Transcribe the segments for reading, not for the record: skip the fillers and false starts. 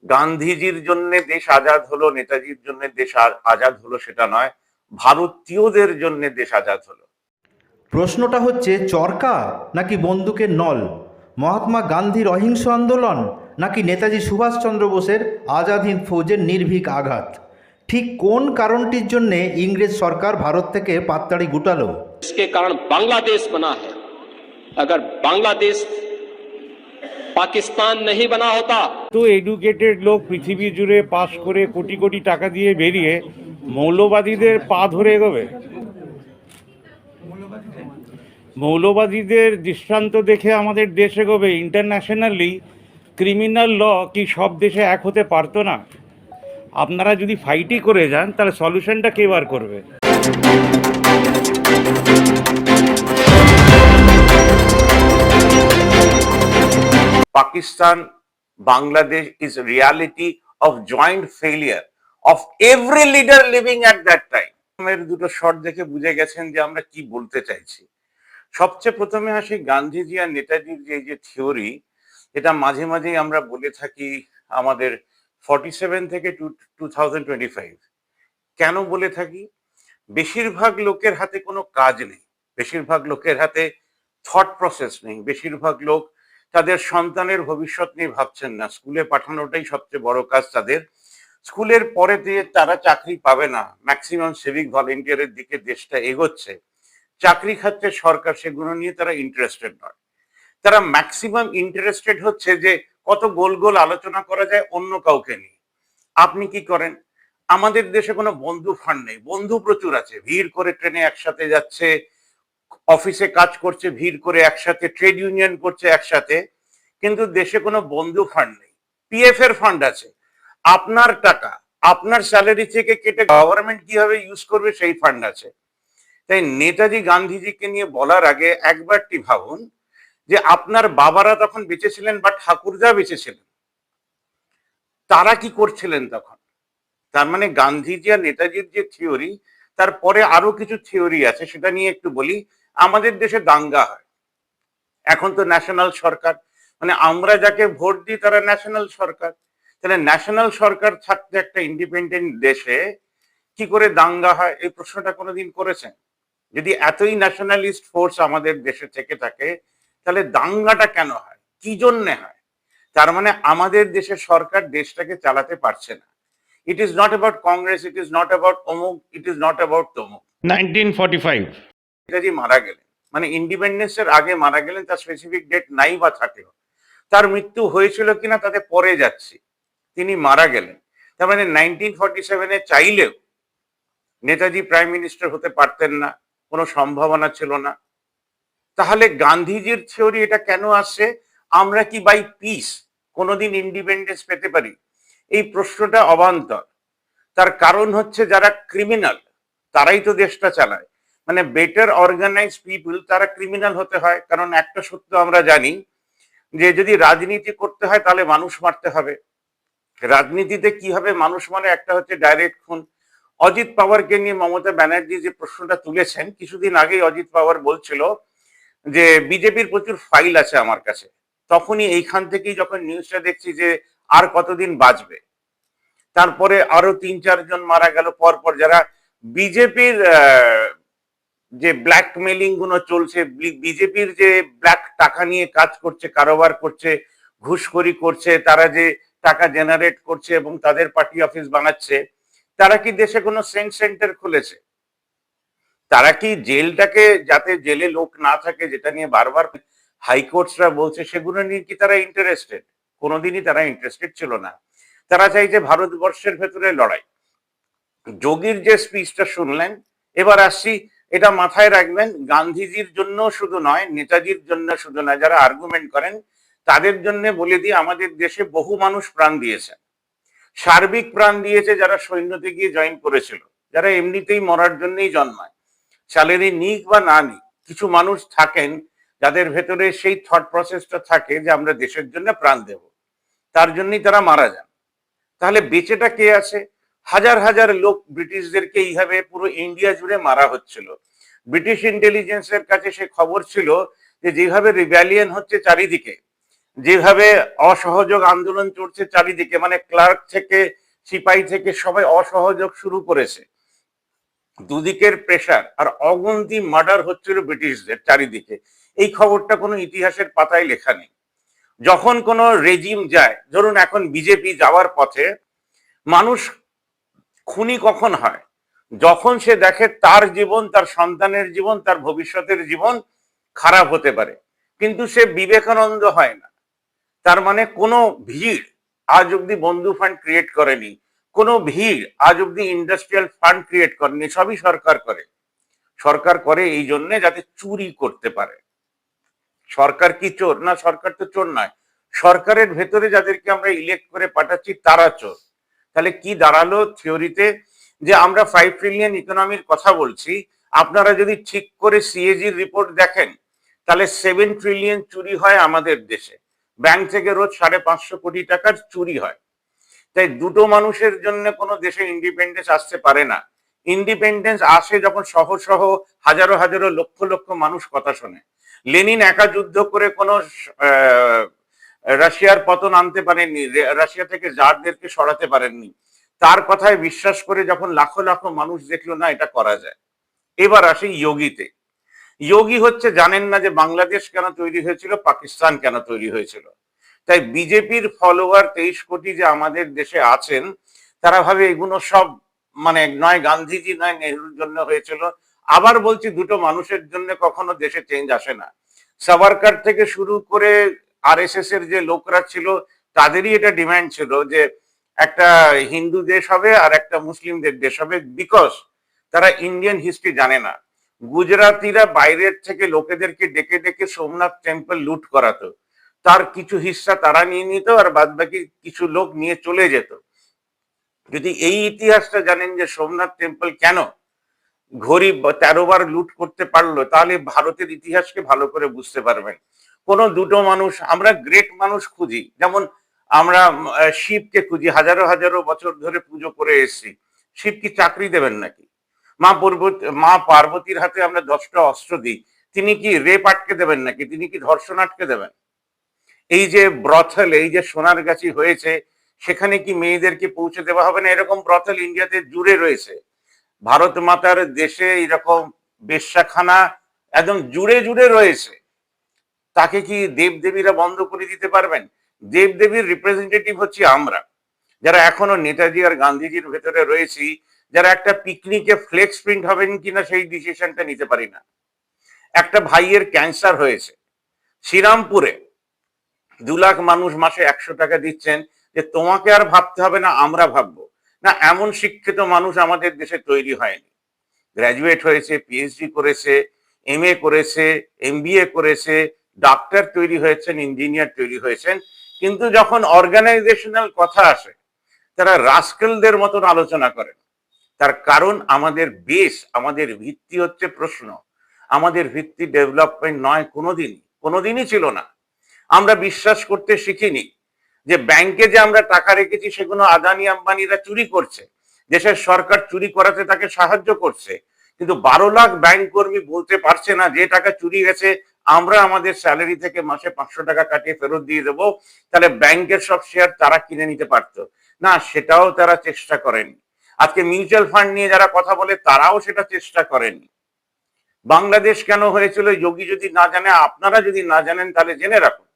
গান্ধীজির জন্য দেশ আজাদ হলো, নেতাজির জন্য দেশ আজাদ হলো সেটা নয়, ভারতীয়দের জন্য দেশ আজাদ হলো। প্রশ্নটা হচ্ছে চরকা নাকি বন্দুকের নল, মহাত্মা গান্ধীর অহিংস আন্দোলন নাকি নেতাজি সুভাষচন্দ্র বোসের আজাদ হিন্দ ফৌজের নির্ভীক আঘাত? ঠিক কোন কারণটির জন্যে ইংরেজ সরকার ভারত থেকে পাততাড়ি গুটালো? इसके कारण बांग्लादेश बना है। अगर बांग्लादेश पाकिस्तान नहीं बना होता তো এডুকেটেড লোক পৃথিবী জুড়ে পাশ করে কোটি কোটি টাকা দিয়ে বেরিয়ে মৌলবাদীদের পা ধরে এগোবে? মৌলবাদীদের দৃষ্টান্ত দেখে আমাদের দেশ এগোবে? ইন্টারন্যাশনালি ক্রিমিনাল ল কি সব দেশে এক হতে পারতো না? আপনারা যদি ফাইটই করে যান তাহলে সলিউশনটা কে বার করবে? Pakistan, Bangladesh is a reality of joint failure of every leader living at that time. দুটো শর্ট দেখে বুঝে গেছেন যে আমরা কি বলতে চাইছি। সবচেয়ে প্রথমে আসি গান্ধীজি আর নেতাজির যে থিওরি, এটা মাঝে মাঝেই আমরা বলে থাকি আমাদের 47 থেকে 2025। কেন বলে থাকি? বেশিরভাগ লোকের হাতে কোনো কাজ নেই, বেশিরভাগ লোকের হাতে থট প্রসেস নেই, বেশিরভাগ লোক তাদের সন্তানের ভবিষ্যৎ নিয়ে ভাবছেন না। স্কুলে পাঠানোটাই সবচেয়ে বড় কাজ তাদের। স্কুলের পরে দিয়ে তারা চাকরি পাবে না, ম্যাক্সিমাম সিভিক ভলেন্টিয়ারের দিকে দেশটা এগোচ্ছে, চাকরি খাচ্ছে সরকার, সেগুলো নিয়ে তারা ইন্টারেস্টেড নয়। তারা ম্যাক্সিমাম ইন্টারেস্টেড হচ্ছে যে কত গোল গোল আলোচনা করা যায় অন্য কাউকে নিয়ে। আপনি কি করেন? আমাদের দেশে কোনো বন্ধু ফান্ড নেই, বন্ধু প্রচুর আছে, ভিড় করে ট্রেনে একসাথে যাচ্ছে, অফিসে কাজ করছে ভিড় করে একসাথে, ট্রেড ইউনিয়ন করছে একসাথে, কিন্তু দেশে কোনো বন্ধু ফান্ড নেই। পিএফ এর ফান্ড আছে, আপনার টাকা আপনার স্যালারি থেকে কেটে গভর্নমেন্ট কিভাবে ইউজ করবে সেই ফান্ড আছে। তাই নেতাজি গান্ধীজিকে নিয়ে বলার আগে একবারটি ভাবুন যে আপনার বাবারা তখন বেঁচে ছিলেন বা ঠাকুরদা বেঁচে ছিলেন, তারা কি করছিলেন তখন? তার মানে গান্ধীজি আর নেতাজির যে থিওরি, তারপরে আরো কিছু থিওরি আছে, সেটা নিয়ে একটু বলি। আমাদের দেশে দাঙ্গা হয়, এখন তো ন্যাশনাল সরকার, মানে আমরা যাকে ভোট দিই তারা ন্যাশনাল সরকার। তাহলে ন্যাশনাল সরকার থাকতে একটা ইন্ডিপেন্ডেন্ট দেশে কি করে দাঙ্গা হয়, এই প্রশ্নটা কোনোদিন করেছেন? যদি এতই ন্যাশনালিস্ট ফোর্স আমাদের দেশে থেকে থাকে, তাহলে দাঙ্গাটা কেন হয়, কি জন্যে হয়? তার মানে আমাদের দেশের সরকার দেশটাকে চালাতে পারছে না। It is not about Congress, it is not about অমুক, ইট ইজ নট অ্যাবাউট তমুক। 1945 নেতাজি মারা গেলেন, মানে ইন্ডিপেন্ডেন্সের আগে মারা গেলেন, তার স্পেসিফিক ডেট নাই বা থাকলো, তার মৃত্যু হয়েছিল কিনা তাতে পরে যাচ্ছি, তিনি মারা গেলেন। তার মানে 1947-এ চাইলেও নেতাজি প্রাইম মিনিস্টার হতে পারতেন না, কোনো সম্ভাবনা ছিল না। তাহলে গান্ধীজির থিওরি এটা কেন আসছে? আমরা কি বাই পিস কোনোদিন ইন্ডিপেন্ডেন্স পেতে পারি? এই প্রশ্নটা অবান্তর। তার কারণ হচ্ছে যারা ক্রিমিনাল তারাই তো দেশটা চালায়, মানে বেটার অর্গানাইজ পিপল তারা ক্রিমিনাল হতে হয়। কারণ একটা সত্য আমরা জানি যে যদি রাজনীতি করতে হয় তাহলে মানুষ মারতে হবে। রাজনীতিতে কিভাবে মানুষ মানে, একটা হচ্ছে ডাইরেক্ট খুন। অজিত পাওয়ারকে নিয়ে মমতা ব্যানার্জি যে প্রশ্নটা তুলেছেন, কিছুদিন আগেই অজিত পাওয়ার বলছিল যে বিজেপির প্রচুর ফাইল আছে আমার কাছে, তখনই এইখান থেকেই যখন নিউজটা দেখছি যে আর কতদিন বাঁচবে, তারপরে আরো 3-4 জন মারা গেল পরপর, যারা বিজেপির যে ব্ল্যাকমেলিং গুলো চলছে, বিজেপির যে ব্ল্যাক টাকা নিয়ে কাজ করছে, কারোবার করছে, ঘুষখোরি করছে, তারা যে টাকা জেনারেট করছে এবং তাদের পার্টি অফিস বানাচ্ছে, তারা কি দেশে কোনো সেন্টার খুলেছে? তারা কি জেলটাকে, যাতে জেলে লোক না থাকে, যেটা নিয়ে বারবার হাইকোর্টসরা বলছে, সেগুলো নিয়ে কি তারা ইন্টারেস্টেড? কোনোদিনই তারা ইন্টারেস্টেড ছিল না। তারা চাইছে ভারতবর্ষের ভেতরে লড়াই। যোগীর যে স্পিচটা শুনলেন, এবার আসছি, এটা মাথায় রাখবেন, গান্ধীজির জন্য শুধু নয়, নেতাজির জন্য শুধু নয়, যারা আর্গুমেন্ট করেন তাদের জন্য বলে দিয়ে আমাদের দেশে বহু মানুষ প্রাণ দিয়েছে, সার্বিক প্রাণ দিয়েছে, যারা সৈন্যতে গিয়ে জয়েন করেছিল, যারা এমনিতেই মরার জন্যই জন্মায়, স্যালারি নিক বা না নিক, কিছু মানুষ থাকেন যাদের ভেতরে সেই থট প্রসেসটা থাকে যে আমরা দেশের জন্য প্রাণ দেব, তার জন্যই তারা মারা যান। তাহলে বেঁচেটা কে আছে? হাজার হাজার লোক ব্রিটিশদেরকে এইভাবে পুরো ইন্ডিয়া জুড়ে মারা হচ্ছিল। ব্রিটিশ ইন্টেলিজেন্সের কাছে সে খবর ছিল যে যেভাবে রিভ্যালিয়ন হচ্ছে চারিদিকে, যেভাবে অসহযোগ আন্দোলন চলছে চারিদিকে, মানে ক্লার্ক থেকে সিপাহী থেকে সবাই অসহযোগ শুরু করেছে, দুদিকের প্রেসার আর অগুন্তি মার্ডার হচ্ছিল ব্রিটিশদের চারিদিকে, এই খবরটা কোনো ইতিহাসের পাতায় লেখা নেই। যখন কোনো রেজিম যায়, ধরুন এখন বিজেপি যাওয়ার পথে, মানুষ খুনি কখন হয়? যখন সে দেখে তার জীবন, তার সন্তানের জীবন, তার ভবিষ্যতের জীবন খারাপ হতে পারে। কিন্তু সে বিবেকানন্দ হয় না। তার মানে কোনো ভিড় আজ অব্দি বন্ধু ফান্ড ক্রিয়েট করেনি, কোনো ভিড় আজ অব্দি ইন্ডাস্ট্রিয়াল ফান্ড ক্রিয়েট করেনি, সবই সরকার করে। সরকার করে এই জন্যে যাতে চুরি করতে পারে। সরকার কি চোর? না, সরকার তো চোর নয়। সরকারের ভেতরে যাদেরকে আমরা ইলেক্ট করে পাঠাচ্ছি তারা চোর। তাহলে কি দাঁড়ালো থিওরিতে? যে আমরা 5 ট্রিলিয়ন ইকোনমির কথা বলছি, আপনারা যদি ঠিক করে সিএজির রিপোর্ট দেখেন, তাহলে 7 ট্রিলিয়ন চুরি হয় আমাদের দেশে। ব্যাংক থেকে রোজ 550 কোটি টাকার চুরি হয়। তাই দুটো মানুষের জন্য কোনো দেশে ইন্ডিপেন্ডেন্স আসতে পারে না। ইন্ডিপেন্ডেন্স আসে যখন শহ শহ হাজারো হাজারো লক্ষ লক্ষ মানুষ কথা শোনে। লেনিন একা যুদ্ধ করে কোনো রাশিয়ার পতন আনতে পারেননি, রাশিয়া থেকে জারদেরকে সরাতে পারেননি। তার কথায় বিশ্বাস করে যখন লাখো লাখো মানুষ দেখলো না এটা করা যায়। এবার আসি যোগীতে। যোগী হচ্ছে জানেন না যে বাংলাদেশ কেন তৈরি হয়েছিল, পাকিস্তান কেন তৈরি হয়েছিল। তাই বিজেপির ফলোয়ার 23 কোটি যে আমাদের দেশে আছেন, তারা ভাবে এগুলো সব মানে নয় গান্ধীজি নয় নেহরুর জন্য হয়েছিল। আবার বলছি, দুটো মানুষের জন্য কখনো দেশে চেঞ্জ আসে না। সাভারকার থেকে শুরু করে আরএসএস এর যে লোকরা ছিল, তাদেরই এটা ডিমান্ড ছিল যে একটা হিন্দু দেশ হবে আর একটা মুসলিমদের দেশ হবে, বিকজ তারা ইন্ডিয়ান হিস্ট্রি জানে না। গুজরাটিরা বাইরের থেকে লোকেদেরকে ডেকে ডেকে সোমনাথ টেম্পল লুট করাতো, তার কিছু হিস্সা তারা নিয়ে নিত আর বাদ বাকি কিছু লোক নিয়ে চলে যেত। যদি এই ইতিহাসটা জানেন যে সোমনাথ টেম্পল কেন ঘড়ি 13 বার লুট করতে পারলো, তাহলে ভারতের ইতিহাসকে ভালো করে বুঝতে পারবেন। কোনো দুটো মানুষ, আমরা গ্রেট মানুষ খুঁজি, যেমন আমরা শিবকে খুঁজি, হাজারো হাজারো বছর ধরে পুজো করে এসেছি। শিব কি চাকরি দেবেন নাকি? মা পার্বতীর হাতে আমরা 10টা অস্ত্র দিই, তিনি কি রেপ আটকে দেবেন নাকি? তিনি কি ধর্ষণ আটকে দেবেন? এই যে ব্রথেল, এই যে সোনারগাছি হয়েছে, সেখানে কি মেয়েদেরকে পৌঁছে দেওয়া হবে না? এরকম ব্রথেল ইন্ডিয়াতে জুড়ে রয়েছে। ভারত মাতার দেশে এরকম বেশ্যাখানা একদম জুড়ে জুড়ে রয়েছে। তাকে কি দেবদেবীরা বন্ধ করে দিতে পারবেন? দেবদেবীর রিপ্রেজেন্টেটিভ হচ্ছে আমরা, যারা এখনো নেতাজি আর গান্ধীজির ভেতরে রয়েছি, যারা একটা পিকনিকে ফ্লেক্স প্রিন্ট হবেন কিনা সেই ডিসিশনটা নিতে পারি না। একটা ভাইয়ের ক্যান্সার হয়েছে শ্রীরামপুরে, 2 লাখ মানুষ মাসে 100 টাকা দিচ্ছেন যে তোমাকে আর ভাবতে হবে না, আমরা ভাববো না। এমন শিক্ষিত মানুষ আমাদের দেশে তৈরি হয়নি। গ্র্যাজুয়েট হয়েছে, পিএইচডি করেছে, এমএ করেছে, এমবিএ করেছে, ডাক্তার তৈরি হয়েছেন, ইঞ্জিনিয়ার তৈরি হয়েছেন, কিন্তু যখন অর্গানাইজেশনাল কথা আসে তারা রাস্কেলদের মতন আলোচনা করেন। তার কারণ আমাদের বেস, আমাদের ভিত্তি হচ্ছে প্রশ্ন। আমাদের ভিত্তি ডেভেলপমেন্ট নয়, কোনোদিনই ছিল না। আমরা বিশ্বাস করতে শিখিনি যে ব্যাংকে যে আমরা টাকা রেখেছি সেগুলো আদানি আম্বানিরা চুরি করছে, দেশের সরকার চুরি করাতে তাকে সাহায্য করছে। কিন্তু 12 লাখ ব্যাংক কর্মী বলতে পারছে না যে টাকা চুরি গেছে আমরা আমাদের স্যালারি থেকে মাসে 500 টাকা কাটিয়ে ফেরত দিয়ে দেবো, তাহলে ব্যাংকের সব শেয়ার তারা কিনে নিতে পারতো না, সেটাও তারা চেষ্টা করেনি। আজকে মিউচুয়াল ফান্ড নিয়ে যারা কথা বলে তারাও সেটা চেষ্টা করেনি। বাংলাদেশ কেন হয়েছিল, যোগী যদি না জানে, আপনারা যদি না জানেন তাহলে জেনে রাখুন।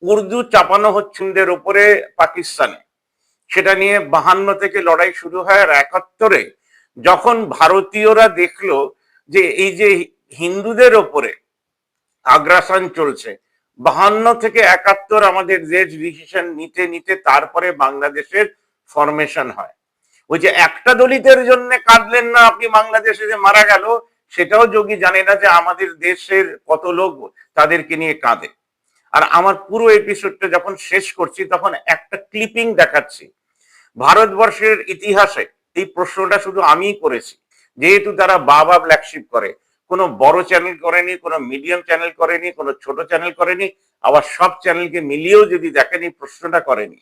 উর্দু চাপানো হচ্ছিদের উপরে পাকিস্তানে, সেটা নিয়ে 52 থেকে লড়াই শুরু হয়। আর 71-এ যখন ভারতীয়রা দেখলো যে এই যে হিন্দুদের ওপরে আগ্রাসন চলছে, 52 থেকে 71 আমাদের দেশ ডিসিশন নিতে নিতে তারপরে বাংলাদেশের ফরমেশন হয়। ওই যে একটা দলিতের জন্য কাঁদলেন না আপনি, বাংলাদেশে যে মারা গেল, সেটাও যোগী জানে না যে আমাদের দেশের কত লোক তাদেরকে নিয়ে কাঁদে। আর আমার পুরো এপিসোডটা যখন শেষ করছি তখন একটা ক্লিপিং দেখাচ্ছি। ভারতবর্ষের ইতিহাসে এই প্রশ্নটা শুধু আমিই করেছি, যেহেতু তারা বাবা ব্ল্যাকশিপ করে, কোনো বড় চ্যানেল করেনি, কোনো মিডিয়াম চ্যানেল করেনি, কোনো ছোট চ্যানেল করেনি, আবার সব চ্যানেলকে মিলিয়েও যদি দেখেন এই প্রশ্নটা করেনি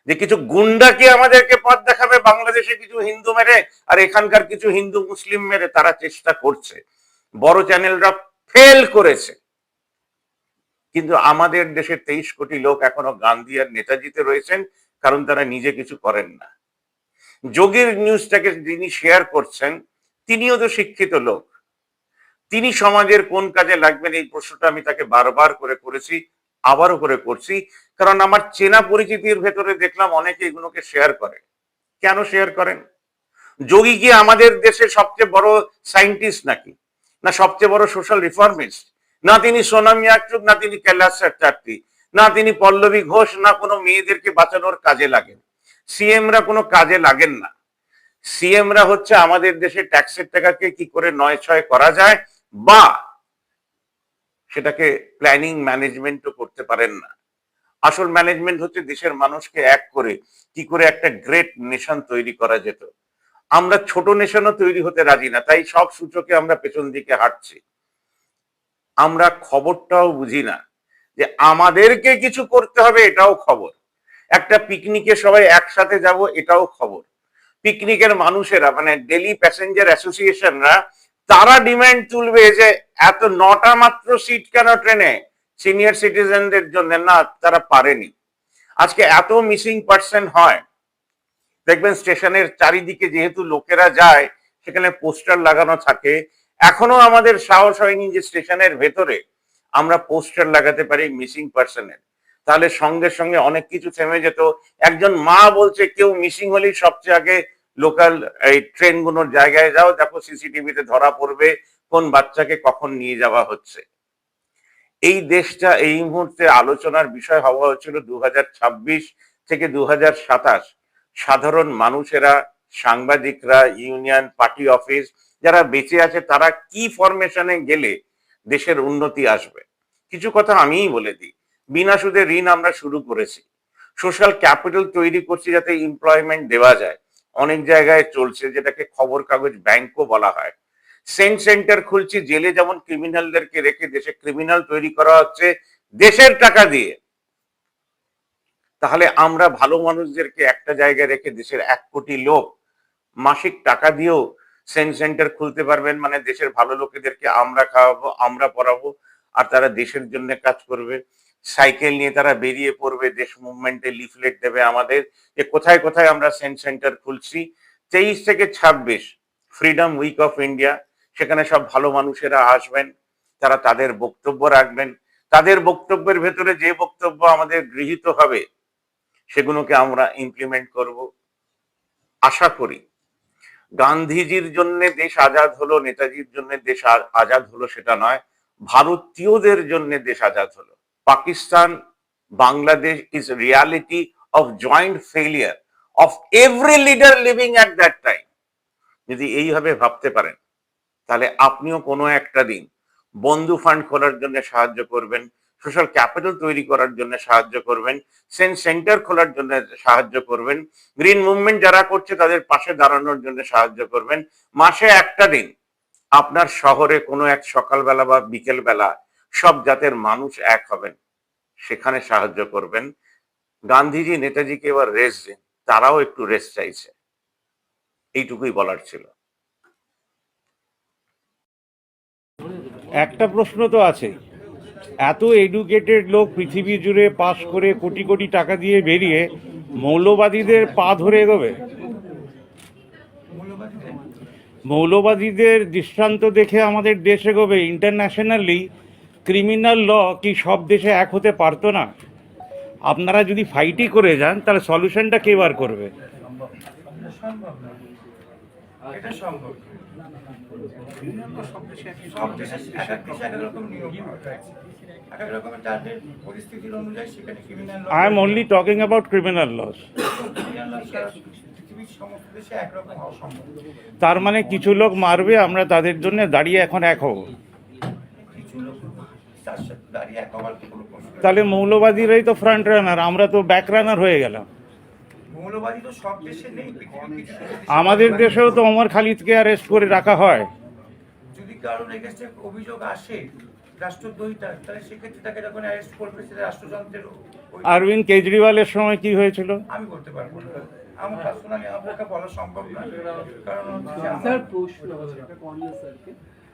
যে কিছু গুন্ডাকে আমাদেরকে পথ দেখাবে বাংলাদেশে কিছু হিন্দু মেরে আর এখানকার কিছু হিন্দু মুসলিম মেরে। তারা চেষ্টা করছে, বড় চ্যানেলরা ফেল করেছে। কিন্তু আমাদের দেশের 23 কোটি লোক এখনো গান্ধী আর নেতাজিতে রয়েছেন, কারণ তারা নিজে কিছু করেন না। যোগীর নিউজটাকে যিনি শেয়ার করছেন তিনিও তো শিক্ষিত লোক, তিনি সমাজের কোন কাজে লাগবেন এই প্রশ্নটা আমি তাকে বারবার করে করেছি, আবারও করে করছি, কারণ আমার চেনা পরিচিতির ভেতরে দেখলাম অনেকে এগুলোকে শেয়ার করে। কেন শেয়ার করেন? যোগী কি আমাদের দেশের সবচেয়ে বড় সায়েন্টিস্ট নাকি, না সবচেয়ে বড় সোশ্যাল রিফর্মিস্ট, না তিনি সোনাম ইয়াকচুক, না তিনি কৈলাস সত্যার্থী, না তিনি পল্লবী ঘোষ, না কোনো মেয়েদেরকে বাঁচানোর কাজে লাগেন? সিএমরা কোনো কাজে লাগেন না। সিএমরা হচ্ছে আমাদের দেশে ট্যাক্সের টাকাকে কি করে নয় ছয় করা যায় বা সেটাকে প্ল্যানিং ম্যানেজমেন্টও করতে পারেন না। আসল ম্যানেজমেন্ট হচ্ছে দেশের মানুষকে এক করে কি করে একটা গ্রেট নেশন তৈরি করা যেত। আমরা ছোট নেশনও তৈরি হতে রাজি না, তাই সব সূচকে আমরা পেছন দিকে হাঁটছি। আমরা খবরটাও বুঝি না যে আমাদেরকে কিছু করতে হবে, এটাও খবর। একটা পিকনিকে সবাই একসাথে যাব, এটাও খবর। পিকনিকের মানুষেরা মানে ডেলি প্যাসেঞ্জার অ্যাসোসিয়েশনরা তারা ডিমান্ড তুলবে যে এত 9টা মাত্র সিট কেন ট্রেনে সিনিয়র সিটিজেনদের জন্য, না তারা পারেনি। আজকে এত মিসিং পার্সন হয়, দেখবেন স্টেশনের চারিদিকে যেহেতু লোকেরা যায় সেখানে পোস্টার লাগানো থাকে। এখনো আমাদের সাহস হয়নি যে স্টেশনের ভেতরে আমরা পোস্টার লাগাতে পারি মিসিং পার্সনের, তাহলে সঙ্গে সঙ্গে অনেক কিছু থেমে যেত। একজন মা বলছে কেউ মিসিং হলেই সবচেয়ে আগে লোকাল এই ট্রেনগুলোর জায়গায় যাও, দেখো সিসিটিভিতে ধরা পড়বে কোন বাচ্চাকে কখন নিয়ে যাওয়া হচ্ছে। এই দেশটা এই মুহূর্তে আলোচনার বিষয় হওয়া হচ্ছিল 2026 থেকে 2027। সাধারণ মানুষেরা, সাংবাদিকরা, ইউনিয়ন, পার্টি অফিস যারা বেঁচে আছে তারা কি ফরমেশনে গেলে দেশের উন্নতি আসবে। কিছু কথা আমিই বলে দিই। বিনা সুদে ঋণ আমরা শুরু করেছি, সোশ্যাল ক্যাপিটাল তৈরি করছি যাতে এমপ্লয়মেন্ট দেওয়া যায়, অনেক জায়গায় চলছে, যেটাকে খবর কাগজ ব্যাংকও বলা হয়। সেন্টার খুলছি, জেলে যেমন ক্রিমিনালদেরকে রেখে দেশে ক্রিমিনাল তৈরি করা হচ্ছে দেশের টাকা দিয়ে। তাহলে আমরা ভালো মানুষদেরকে একটা জায়গায় রেখে দেশের 1 কোটি লোক মাসিক টাকা দিয়েও সেন্টার খুলতে পারবেন, মানে দেশের ভালো লোকেদেরকে আমরা খাওয়াবো, আমরা পড়াবো, আর তারা দেশের জন্য কাজ করবে। সাইকেল নিয়ে তারা বেরিয়ে পড়বে, দেশ মুভমেন্টে লিফলেট দেবে আমাদের যে কোথায় কোথায় আমরা সেন্টার খুলছি। 23 থেকে 26 ফ্রিডম উইক অফ ইন্ডিয়া, সেখানে সব ভালো মানুষেরা আসবেন, তারা তাদের বক্তব্য রাখবেন। তাদের বক্তব্যের ভেতরে যে বক্তব্য আমাদের গৃহীত হবে সেগুলোকে আমরা ইমপ্লিমেন্ট করব। আশা করি গান্ধীজির জন্য দেশ আজাদ হলো, নেতাজির জন্য দেশ আজাদ হলো সেটা নয়, ভারতীয়দের জন্য দেশ আজাদ হলো। Pakistan, Bangladesh is reality of joint failure of every leader leaving at that time. যদি এইভাবে ভাবতে পারেন তাহলে আপনিও কোনো একটা দিন বন্ধু ফান্ড খোলার জন্য সাহায্য করবেন, সোশ্যাল ক্যাপিটাল তৈরি করার জন্য সাহায্য করবেন, সেন্টার খোলার জন্য সাহায্য করবেন, গ্রিন মুভমেন্ট যারা করছে তাদের পাশে দাঁড়ানোর জন্য সাহায্য করবেন। মাসে একটা দিন আপনার শহরে কোনো এক সকালবেলা বা বিকেল বেলা সব জাতের মানুষ এক হবেন, সেখানে সাহায্য করবেন। গান্ধীজি নেতাজিকে এবার রেস্ট দিন, তারাও একটু রেস্ট চাইছে। এইটুকুই বলার ছিল। একটা প্রশ্ন তো আছে, এত এডুকেটেড লোক পৃথিবী জুড়ে পাশ করে কোটি কোটি টাকা দিয়ে বেরিয়ে মৌলবাদীদের পা ধরে এগোবে? মৌলবাদীদের দৃষ্টান্ত দেখে আমাদের দেশ এগোবে? ইন্টারন্যাশনালি ক্রিমিনাল ল কি সব দেশে এক হতে পারতো না? আপনারা যদি ফাইটই করে যান তাহলে সলিউশনটা কে বার করবে? এটা সম্ভব। সব দেশে এক এক দেশে এক এক রকম নিয়ম রয়েছে, এক এক রকমের তাদের পরিস্থিতির অনুযায়ী সেখানে criminal I am only talking about criminal laws. পৃথিবীর সমস্ত দেশে একরকম হওয়া সম্ভব। তার মানে কিছু লোক মারবে, আমরা তাদের জন্য দাঁড়িয়ে এখন এক হব। কিছু লোক তার সাথে দাঁড়িয়ে এক হওয়ার কোনো প্রশ্ন নেই। তাহলে মৌলবাদীরাই তো ফ্রন্ট রানার, আমরা তো ব্যাক রানার হয়ে গেলাম। মৌলবাদী তো সব দেশে নেই, পৃথিবীর কিছু দেশে আমাদের দেশেও তো ওমর খালিদকে অ্যারেস্ট করে রাখা হয়। যদি কারোর এগেইনস্টে অভিযোগ আসে রাষ্ট্রদ্রোহিতা, তাহলে সেক্ষেত্রে তাকে যখন অ্যারেস্ট করবে সেটা রাষ্ট্রযন্ত্রের অরবিন্দ কেজরিওয়ালের সময় কি হয়েছিল? আমি বলতে পারবো না, আমার পার্সোনালি আমার পক্ষে বলা সম্ভব না, কারণ হচ্ছে যে স্যার প্রশ্ন একটা কর্নেল স্যারকে